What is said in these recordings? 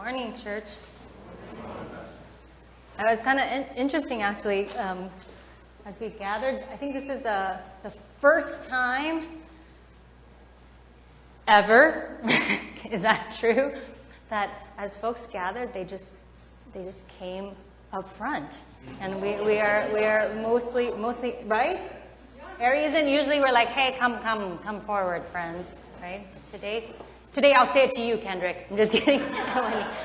Morning, church. It was kind of interesting, actually, as we gathered. I think this is the first time ever, is that true, that as folks gathered, they just came up front, and we are mostly right. Aries, and usually we're like, hey, come forward, friends, right? Today I'll say it to you, Kendrick. I'm just kidding.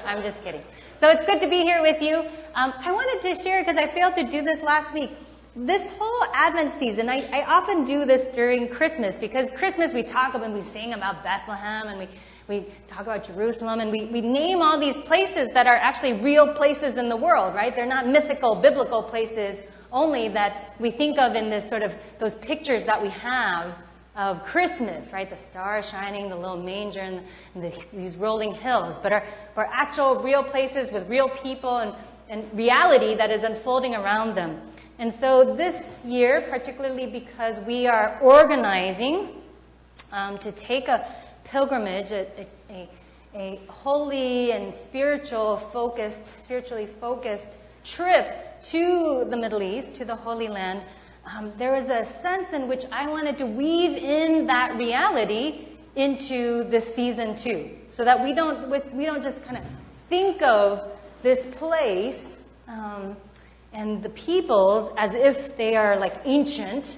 I'm just kidding. So it's good to be here with you. I wanted to share, because I failed to do this last week, this whole Advent season. I often do this during Christmas, because Christmas we talk about and we sing about Bethlehem, and we talk about Jerusalem, and we name all these places that are actually real places in the world, right? They're not mythical, biblical places only that we think of in this sort of those pictures that we have of Christmas, right? The stars shining, the little manger, and these rolling hills, but are actual real places with real people and reality that is unfolding around them. And so this year, particularly because we are organizing to take a pilgrimage, a holy and spiritually focused trip to the Middle East, to the Holy Land, there was a sense in which I wanted to weave in that reality into this season too, so that we don't just kind of think of this place and the peoples as if they are like ancient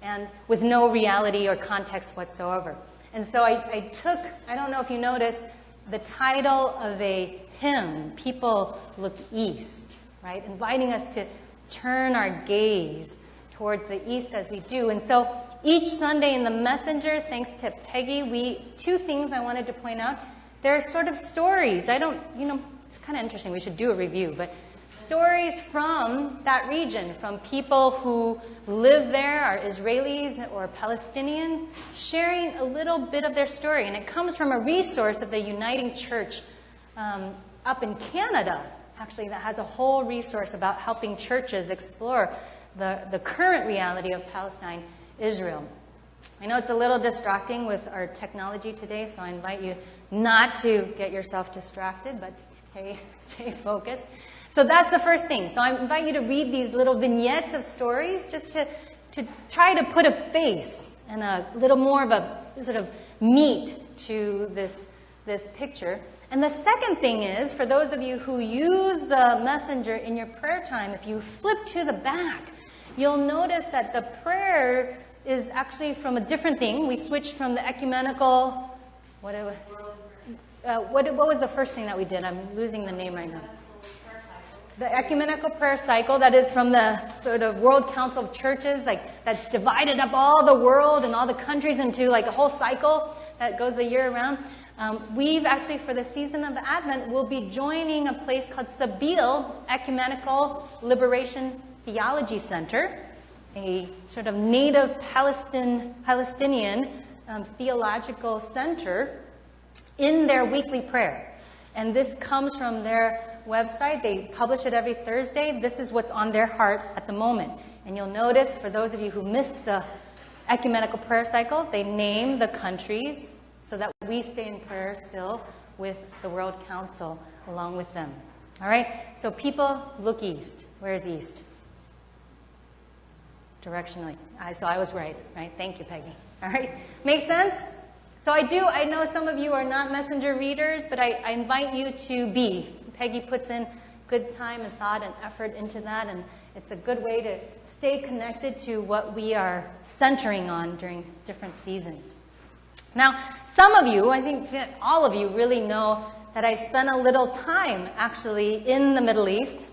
and with no reality or context whatsoever. And so I took, I don't know if you noticed, the title of a hymn, People Look East, right? Inviting us to turn our gaze towards the east as we do. And so each Sunday in the Messenger, thanks to Peggy, two things I wanted to point out. There are sort of stories. It's kind of interesting. We should do a review, but stories from that region, from people who live there, are Israelis or Palestinians, sharing a little bit of their story. And it comes from a resource of the Uniting Church up in Canada, actually, that has a whole resource about helping churches explore the current reality of Palestine, Israel. I know it's a little distracting with our technology today, so I invite you not to get yourself distracted, but stay focused. So that's the first thing. So I invite you to read these little vignettes of stories just to try to put a face and a little more of a sort of meat to this picture. And the second thing is, for those of you who use the Messenger in your prayer time, if you flip to the back, you'll notice that the prayer is actually from a different thing. We switched from the ecumenical, what was the first thing that we did? I'm losing the name right now. The ecumenical prayer cycle, that is from the sort of World Council of Churches, like that's divided up all the world and all the countries into like a whole cycle that goes the year around. We've actually, for the season of Advent, will be joining a place called Sabeel Ecumenical Liberation Theology Center, a sort of native Palestinian theological center in their weekly prayer. And this comes from their website. They publish it every Thursday. This is what's on their heart at the moment. And you'll notice, for those of you who missed the ecumenical prayer cycle, they name the countries so that we stay in prayer still with the World Council along with them. All right? So people look east. Where's east? Directionally. So I was right? Thank you, Peggy. All right? Make sense? So I know some of you are not Messenger readers, but I invite you to be. Peggy puts in good time and thought and effort into that, and it's a good way to stay connected to what we are centering on during different seasons. Now, some of you, I think that all of you really know that I spent a little time actually in the Middle East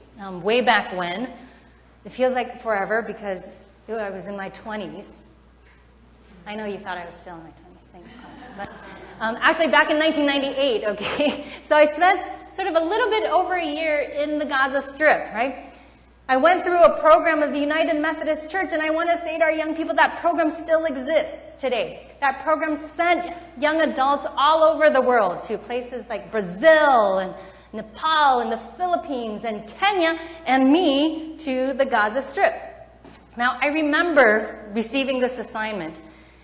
way back when. It feels like forever because I was in my 20s. I know you thought I was still in my 20s. Thanks, Colin. But actually back in 1998, okay? So I spent sort of a little bit over a year in the Gaza Strip, right? I went through a program of the United Methodist Church, and I want to say to our young people that program still exists today. That program sent young adults all over the world to places like Brazil and Nepal and the Philippines and Kenya and me to the Gaza Strip. Now, I remember receiving this assignment,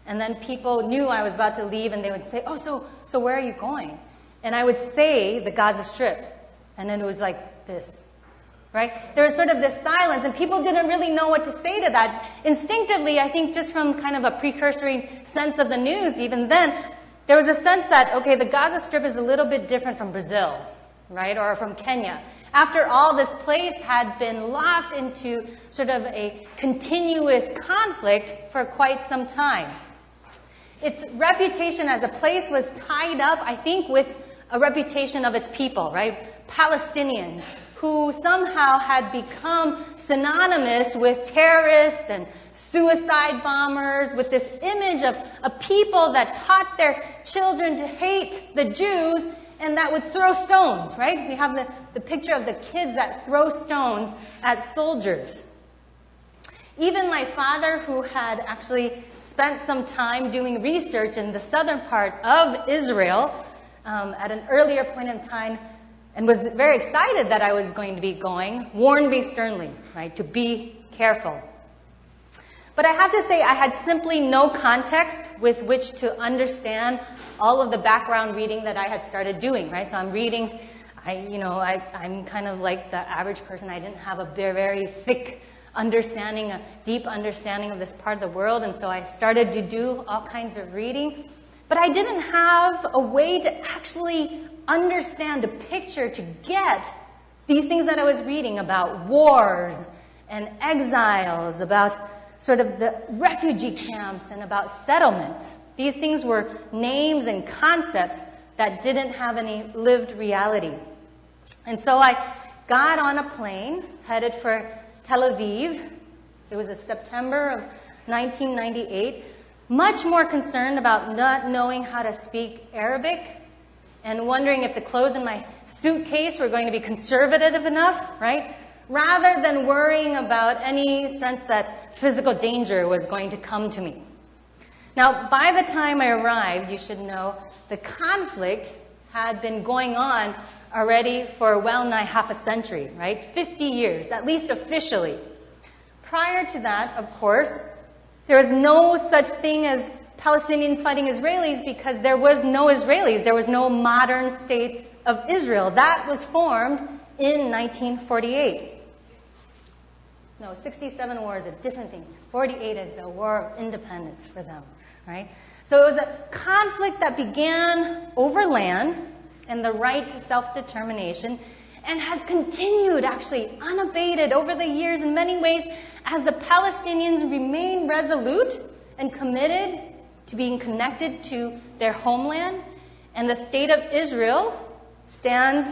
and then people knew I was about to leave, and they would say, oh, so where are you going? and I would say the Gaza Strip, and then it was like this, right? There was sort of this silence, and people didn't really know what to say to that. Instinctively, I think just from kind of a precursory sense of the news, even then, there was a sense that, okay, the Gaza Strip is a little bit different from Brazil, right, or from Kenya. After all, this place had been locked into sort of a continuous conflict for quite some time. Its reputation as a place was tied up, I think, with a reputation of its people, right? Palestinians, who somehow had become synonymous with terrorists and suicide bombers, with this image of a people that taught their children to hate the Jews and that would throw stones, right? We have the picture of the kids that throw stones at soldiers. Even my father, who had actually spent some time doing research in the southern part of Israel at an earlier point in time, and was very excited that I was going to be going, warned me sternly, right, to be careful. But I have to say I had simply no context with which to understand all of the background reading that I had started doing, right? So I'm reading, I'm kind of like the average person. I didn't have a very thick understanding, a deep understanding of this part of the world, and so I started to do all kinds of reading. But I didn't have a way to actually understand, a picture, to get these things that I was reading about wars and exiles, about sort of the refugee camps and about settlements. These things were names and concepts that didn't have any lived reality. And so I got on a plane, headed for Tel Aviv. It was September of 1998, much more concerned about not knowing how to speak Arabic and wondering if the clothes in my suitcase were going to be conservative enough, right? Rather than worrying about any sense that physical danger was going to come to me. Now, by the time I arrived, you should know, the conflict had been going on already for well nigh half a century, right? 50 years, at least officially. Prior to that, of course, there was no such thing as Palestinians fighting Israelis because there was no Israelis. There was no modern state of Israel. That was formed in 1948. No, 67 war is a different thing. 48 is the War of Independence for them, right? So it was a conflict that began over land and the right to self-determination and has continued actually unabated over the years in many ways as the Palestinians remain resolute and committed to being connected to their homeland, and the state of Israel stands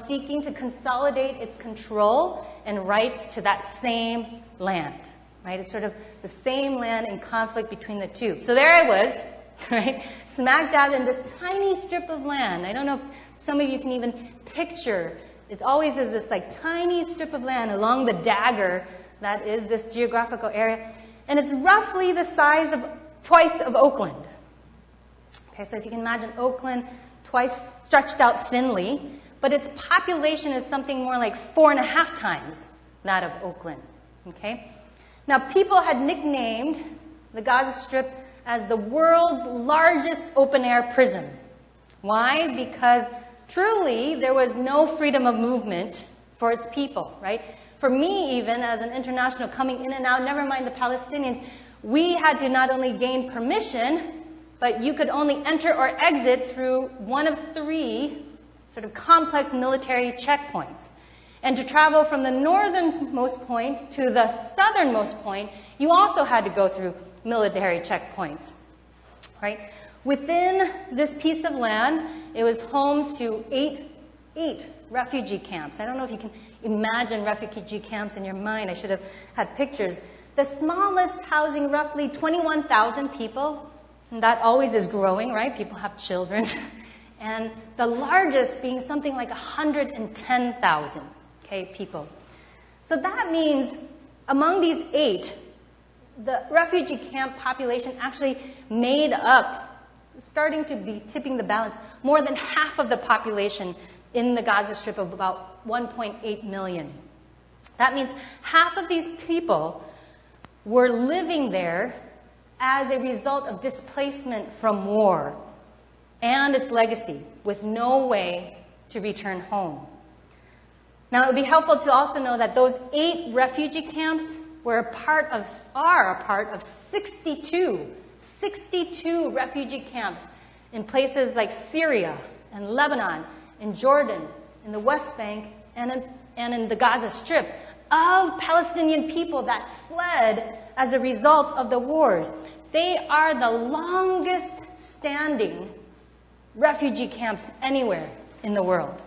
seeking to consolidate its control and rights to that same land, right? It's sort of the same land in conflict between the two. So there I was, right, smack dab in this tiny strip of land. I don't know if some of you can even picture. It always is this like tiny strip of land along the dagger that is this geographical area, and it's roughly the size of twice of Oakland. Okay, so if you can imagine Oakland twice stretched out thinly, but its population is something more like 4.5 times that of Oakland. Okay? Now, people had nicknamed the Gaza Strip as the world's largest open-air prison. Why? Because truly there was no freedom of movement for its people, right? For me, even as an international coming in and out, never mind the Palestinians, we had to not only gain permission, but you could only enter or exit through one of 3 sort of complex military checkpoints. And to travel from the northernmost point to the southernmost point, you also had to go through military checkpoints, right? Within this piece of land, it was home to 8 refugee camps. I don't know if you can imagine refugee camps in your mind. I should have had pictures. The smallest housing roughly 21,000 people, and that always is growing, right? People have children. And the largest being something like 110,000, okay, people. So that means among these 8, the refugee camp population actually made up, starting to be tipping the balance, more than half of the population in the Gaza Strip of about 1.8 million. That means half of these people were living there as a result of displacement from war. and its legacy with no way to return home. Now, it would be helpful to also know that those 8 refugee camps are a part of 62 refugee camps in places like Syria and Lebanon, in Jordan, in the West Bank, and in the Gaza Strip, of Palestinian people that fled as a result of the wars. They are the longest standing refugee camps anywhere in the world.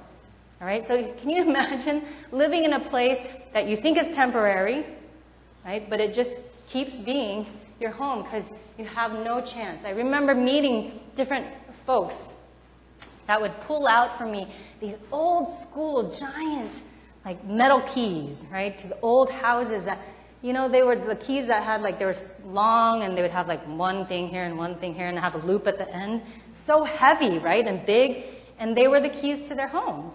All right, so can you imagine living in a place that you think is temporary, right, but it just keeps being your home because you have no chance. I remember meeting different folks that would pull out for me these old school giant like metal keys, right, to the old houses that, you know, they were the keys that had like, they were long and they would have like one thing here and one thing here and have a loop at the end. So heavy, right, and big, and they were the keys to their homes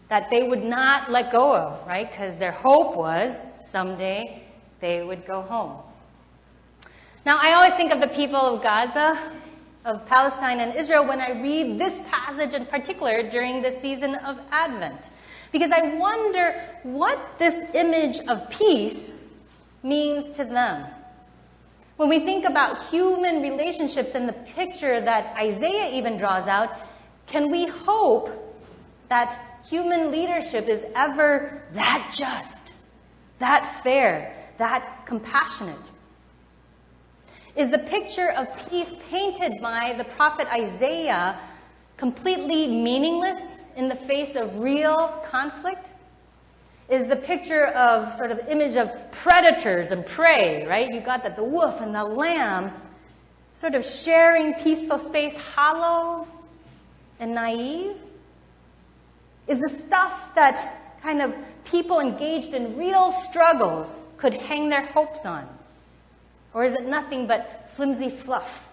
that they would not let go of, right, because their hope was someday they would go home. Now, I always think of the people of Gaza, of Palestine and Israel when I read this passage in particular during the season of Advent. Because I wonder what this image of peace means to them. When we think about human relationships and the picture that Isaiah even draws out, can we hope that human leadership is ever that just, that fair, that compassionate? Is the picture of peace painted by the prophet Isaiah completely meaningless in the face of real conflict? Is the picture of sort of image of predators and prey, right? You got that the wolf and the lamb sort of sharing peaceful space hollow and naive? Is the stuff that kind of people engaged in real struggles could hang their hopes on? Or is it nothing but flimsy fluff?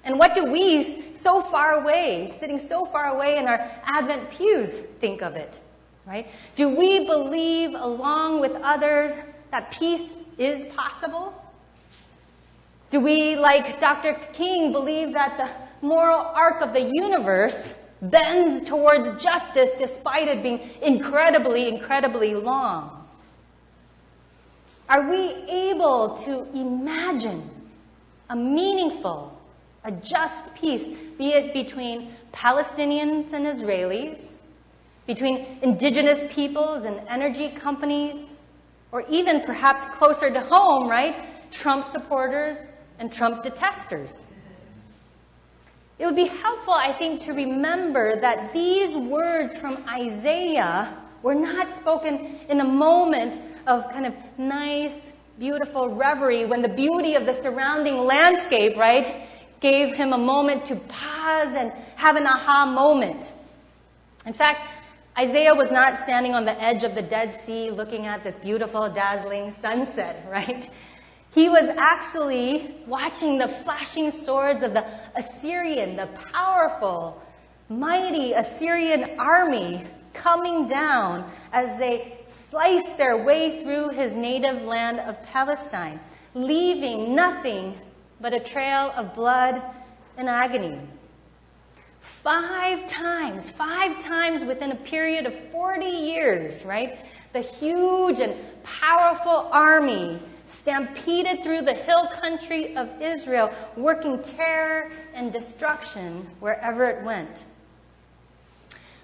And what do we, so far away, sitting so far away in our Advent pews, think of it? Right? Do we believe, along with others, that peace is possible? Do we, like Dr. King, believe that the moral arc of the universe bends towards justice despite it being incredibly, incredibly long? Are we able to imagine a meaningful, a just peace, be it between Palestinians and Israelis, between indigenous peoples and energy companies, or even perhaps closer to home, right, Trump supporters and Trump detesters? It would be helpful, I think, to remember that these words from Isaiah were not spoken in a moment of kind of nice, beautiful reverie when the beauty of the surrounding landscape, right, gave him a moment to pause and have an aha moment. In fact, Isaiah was not standing on the edge of the Dead Sea looking at this beautiful, dazzling sunset, right? He was actually watching the flashing swords of the Assyrian, the powerful, mighty Assyrian army coming down as they sliced their way through his native land of Palestine, leaving nothing but a trail of blood and agony. 5 times within a period of 40 years, right? The huge and powerful army stampeded through the hill country of Israel, working terror and destruction wherever it went.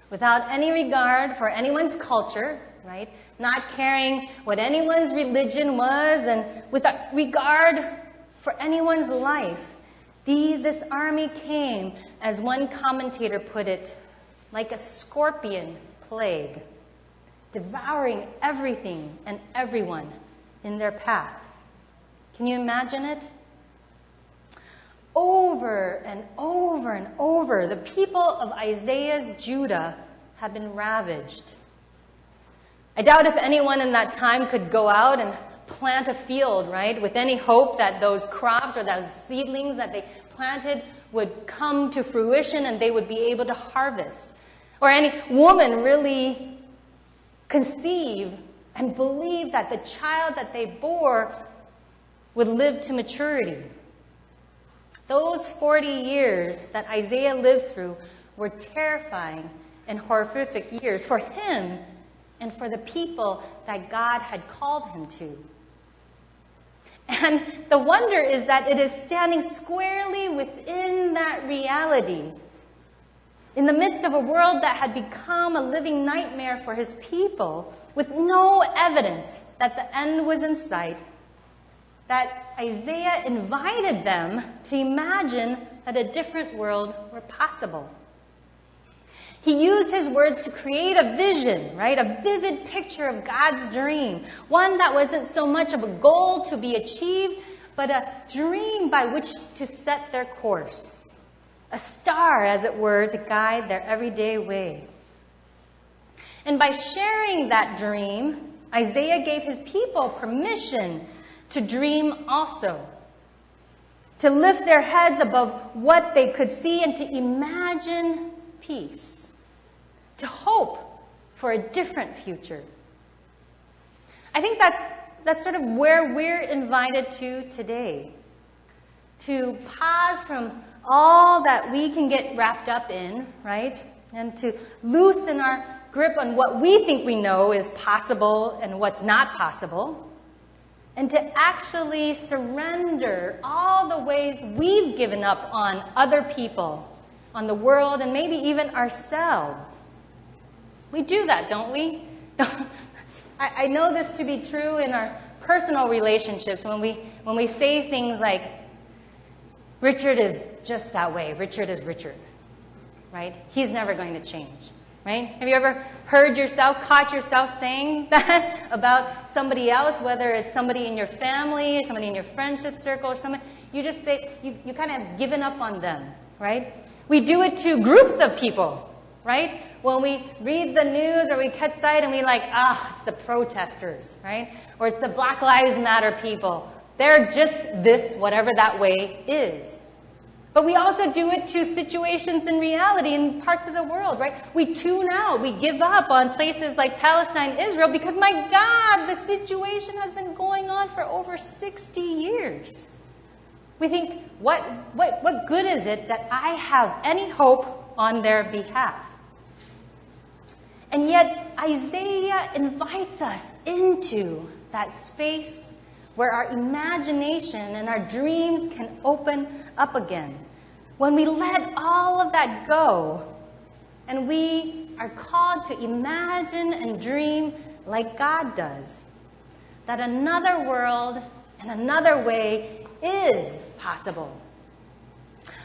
Without any regard for anyone's culture, right? Not caring what anyone's religion was, and without regard for anyone's life. This army came, as one commentator put it, like a scorpion plague, devouring everything and everyone in their path. Can you imagine it? Over and over and over, the people of Isaiah's Judah have been ravaged. I doubt if anyone in that time could go out and plant a field, right, with any hope that those crops or those seedlings that they planted would come to fruition and they would be able to harvest. Or any woman really conceive and believe that the child that they bore would live to maturity. Those 40 years that Isaiah lived through were terrifying and horrific years for him and for the people that God had called him to. And the wonder is that it is standing squarely within that reality, in the midst of a world that had become a living nightmare for his people, with no evidence that the end was in sight, that Isaiah invited them to imagine that a different world were possible. He used his words to create a vision, right? A vivid picture of God's dream. One that wasn't so much of a goal to be achieved, but a dream by which to set their course. A star, as it were, to guide their everyday way. And by sharing that dream, Isaiah gave his people permission to dream also. To lift their heads above what they could see and to imagine peace. To hope for a different future. I think that's sort of where we're invited to today. To pause from all that we can get wrapped up in, right? And to loosen our grip on what we think we know is possible and what's not possible. And to actually surrender all the ways we've given up on other people, on the world, and maybe even ourselves. We do that, don't we? I know this to be true in our personal relationships when we say things like, Richard is just that way. Richard is Richard, right? He's never going to change, right? Have you ever caught yourself saying that about somebody else, whether it's somebody in your family, somebody in your friendship circle, or somebody, you just say, you kind of given up on them, right? We do it to groups of people, right? When we read the news or we catch sight and we like, it's the protesters, right? Or it's the Black Lives Matter people. They're just this, whatever that way is. But we also do it to situations in reality in parts of the world, right? We tune out. We give up on places like Palestine, Israel, because, my God, the situation has been going on for over 60 years. We think, what good is it that I have any hope on their behalf? And yet, Isaiah invites us into that space where our imagination and our dreams can open up again. When we let all of that go, and we are called to imagine and dream like God does, that another world and another way is possible.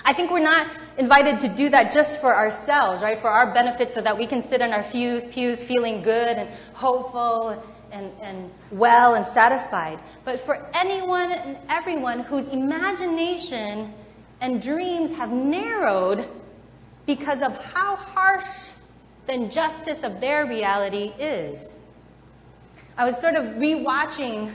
I think we're not invited to do that just for ourselves, right? For our benefit so that we can sit in our pews feeling good and hopeful and well and satisfied. But for anyone and everyone whose imagination and dreams have narrowed because of how harsh the injustice of their reality is. I was sort of rewatching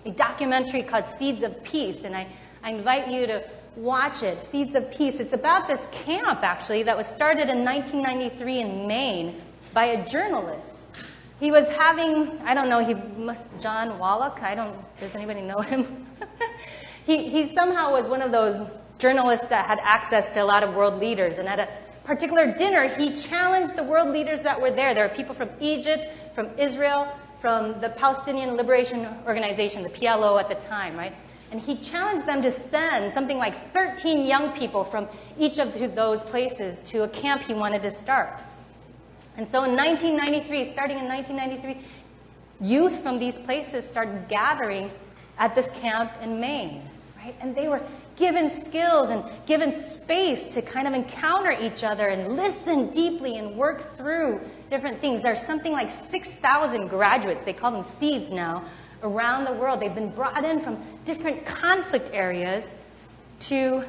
a documentary called Seeds of Peace, and I invite you to watch it, Seeds of Peace. It's about this camp, actually, that was started in 1993 in Maine by a journalist. He was having, John Wallach, does anybody know him? He somehow was one of those journalists that had access to a lot of world leaders. And at a particular dinner, he challenged the world leaders that were there. There were people from Egypt, from Israel, from the Palestinian Liberation Organization, the PLO at the time, right? And he challenged them to send something like 13 young people from each of those places to a camp he wanted to start. And so in 1993, starting in 1993, youth from these places started gathering at this camp in Maine, right? And they were given skills and given space to kind of encounter each other and listen deeply and work through different things. There's something like 6,000 graduates, they call them seeds now, around the world. They've been brought in from different conflict areas to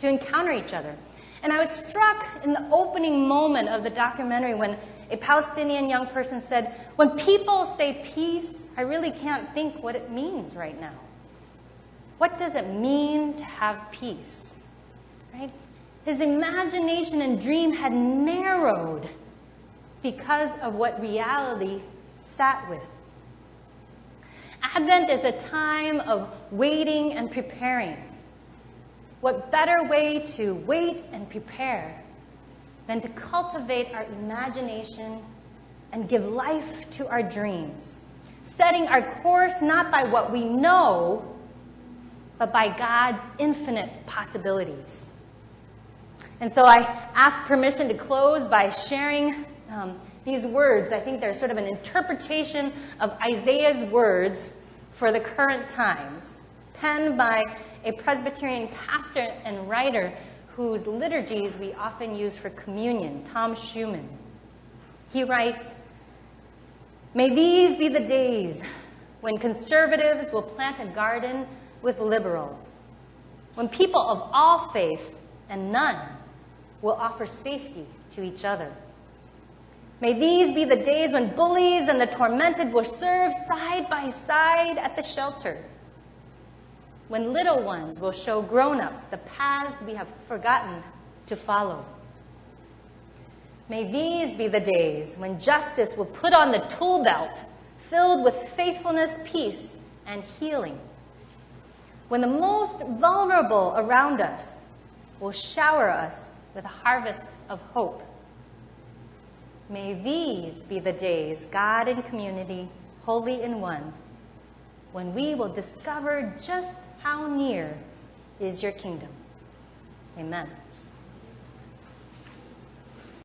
encounter each other. And I was struck in the opening moment of the documentary when a Palestinian young person said, when people say peace, I really can't think what it means right now. What does it mean to have peace? Right? His imagination and dream had narrowed because of what reality sat with. Advent is a time of waiting and preparing. what better way to wait and prepare than to cultivate our imagination and give life to our dreams, setting our course not by what we know, but by God's infinite possibilities. And so I ask permission to close by sharing these words. I think they're sort of an interpretation of Isaiah's words for the current times, penned by a Presbyterian pastor and writer whose liturgies we often use for communion, Tom Schumann. He writes, "May these be the days when conservatives will plant a garden with liberals, when people of all faiths and none will offer safety to each other. May these be the days when bullies and the tormented will serve side by side at the shelter, when little ones will show grown-ups the paths we have forgotten to follow. May these be the days when justice will put on the tool belt filled with faithfulness, peace, and healing, when the most vulnerable around us will shower us with a harvest of hope. May these be the days, God in community, holy in one, when we will discover just how near is your kingdom." Amen.